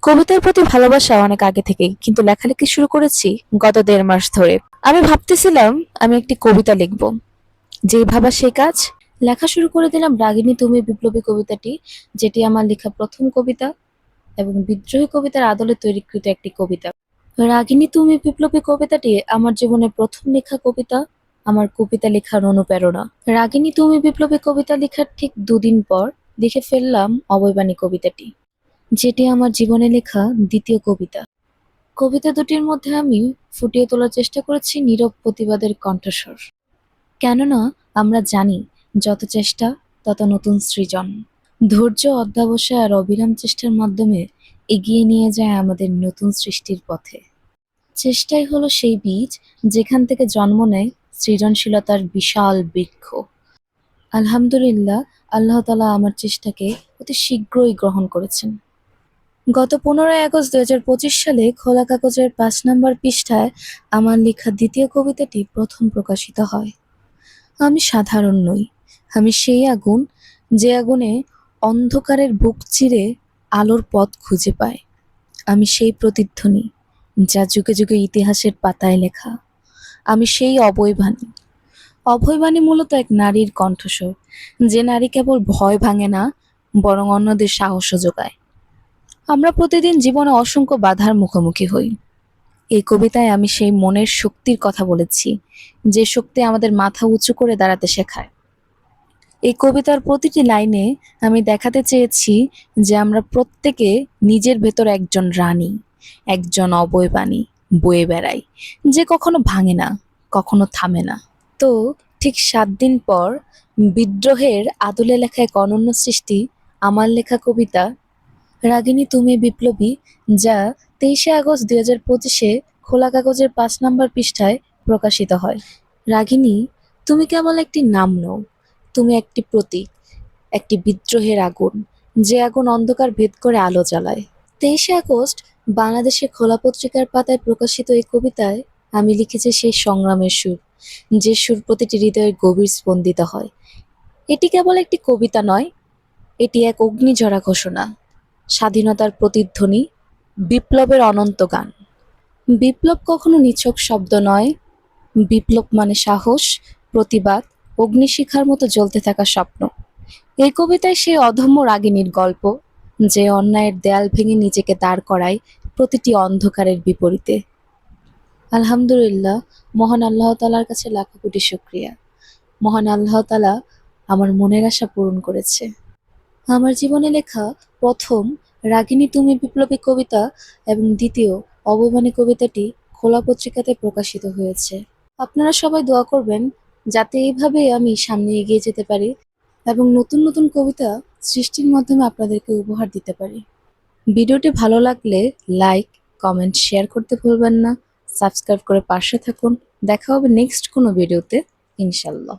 কবিতার প্রতি ভালোবাসা অনেক আগে থেকেই, কিন্তু লেখালেখি শুরু করেছি গত 1.5 মাস ধরে। আমি ভাবতেছিলাম আমি একটি কবিতা লিখব। যেই ভাবা সেই কাজ। লেখা শুরু করে দিলাম রাগিনী তুমি বিপ্লবী কবিতাটি, যেটি আমার লেখা প্রথম কবিতা এবং বিদ্রোহী কবিতার আদলে তৈরিকৃত একটি কবিতা। রাগিনী তুমি বিপ্লবী কবিতাটি আমার জীবনের প্রথম লেখা কবিতা, আমার কবিতা লেখার অনুপ্রেরণা। রাগিনী তুমি বিপ্লবী কবিতা লেখার ঠিক 2 দিন পর লিখে ফেললাম অভয়বাণী কবিতাটি, যেটি আমার জীবনে লেখা দ্বিতীয় কবিতা। কবিতা দুটির মধ্যে আমি ফুটিয়ে তোলার চেষ্টা করেছি নীরব প্রতিবাদের কণ্ঠস্বর। কেননা আমরা জানি, যত চেষ্টা তত নতুন সৃজন। ধৈর্য, অধ্যবসায় আর অবিরাম চেষ্টার মাধ্যমে এগিয়ে নিয়ে যায় আমাদের নতুন সৃষ্টির পথে। চেষ্টাই হলো সেই বীজ যেখান থেকে জন্ম নেয় সৃজনশীলতার বিশাল বৃক্ষ। আলহামদুলিল্লাহ, আল্লাহ তাআলা আমার চেষ্টাকে অতি শীঘ্রই গ্রহণ করেছেন। গত 15ই আগস্ট 2025 সালে খোলা কাগজের 5 নম্বর পৃষ্ঠায় আমার লেখা দ্বিতীয় কবিতাটি প্রথম প্রকাশিত হয়। আমি সাধারণ নই, আমি সেই আগুন যে আগুনে অন্ধকারের বুক চিরে আলোর পথ খুঁজে পায়। আমি সেই প্রতিধ্বনি যা যুগে যুগে ইতিহাসের পাতায় লেখা। আমি সেই অভয়বাণী। অভয়বাণী মূলত এক নারীর কণ্ঠস্বর, যে নারী কেবল ভয় ভাঙে না, বরং অন্যদের সাহসও যোগায়। আমরা প্রতিদিন জীবনে অসংখ্য বাধার মুখোমুখি হই। এই কবিতায় আমি সেই মনের শক্তির কথা বলেছি, যে শক্তি আমাদের মাথা উঁচু করে দাঁড়াতে শেখায়। এই কবিতার প্রতিটি লাইনে আমি দেখাতে চেয়েছি যে আমরা প্রত্যেকে নিজের ভেতর একজন রানী, একজন অভয়বাণী বয়ে বেড়াই, যে কখনো ভাঙে না, কখনো থামে না। তো ঠিক 7 দিন পর বিদ্রোহের আদলে লেখা এক অনন্য সৃষ্টি, আমার লেখা কবিতা রাগিনী তুমি বিপ্লবী, যা 23 আগস্ট 2025 খোলা কাগজের 5 নম্বর পৃষ্ঠায় প্রকাশিত হয়। রাগিনী, তুমি কেবল একটি নাম নও, তুমি একটি প্রতীক, একটি বিদ্রোহের আগুন, যে আগুন অন্ধকার ভেদ করে আলো জ্বালায়। 23 আগস্ট বাংলাদেশে খোলা পত্রিকার পাতায় প্রকাশিত এই কবিতায় আমি লিখেছি সেই সংগ্রামের সুর, যে সুর প্রতিটি হৃদয়ে গভীর স্পন্দিত হয়। এটি কেবল একটি কবিতা নয়, এটি এক অগ্নিঝরা ঘোষণা, স্বাধীনতার প্রতিধ্বনি, বিপ্লবের অনন্ত গান। বিপ্লব কখনো নিছক শব্দ নয়, বিপ্লব মানে সাহস, প্রতিবাদ, অগ্নিশিখার মতো জ্বলতে থাকা স্বপ্ন। এই কবিতায় সেই অদম্য রাগিনীর গল্প, যে অন্যায়ের দেয়াল ভেঙে নিজেকে দাঁড় করায় প্রতিটি অন্ধকারের বিপরীতে। আলহামদুলিল্লাহ, মহান আল্লাহ তাআলার কাছে লাখো কোটি শুকরিয়া। মহান আল্লাহ তাআলা আমার মনের আশা পূরণ করেছে। আমার জীবনে লেখা প্রথম রাগিনী তুমি বিপ্লবী কবিতা এবং দ্বিতীয় অভয়বাণী কবিতাটি খোলা পত্রিকাতে প্রকাশিত হয়েছে। আপনারা সবাই দোয়া করবেন যাতে এইভাবেই আমি সামনে এগিয়ে যেতে পারি এবং নতুন নতুন কবিতা সৃষ্টির মাধ্যমে আপনাদেরকে উপহার দিতে পারি। ভিডিওটি ভালো লাগলে লাইক, কমেন্ট, শেয়ার করতে ভুলবেন না। সাবস্ক্রাইব করে পাশে থাকুন। দেখা হবে নেক্সট কোনো ভিডিওতে, ইনশাল্লাহ।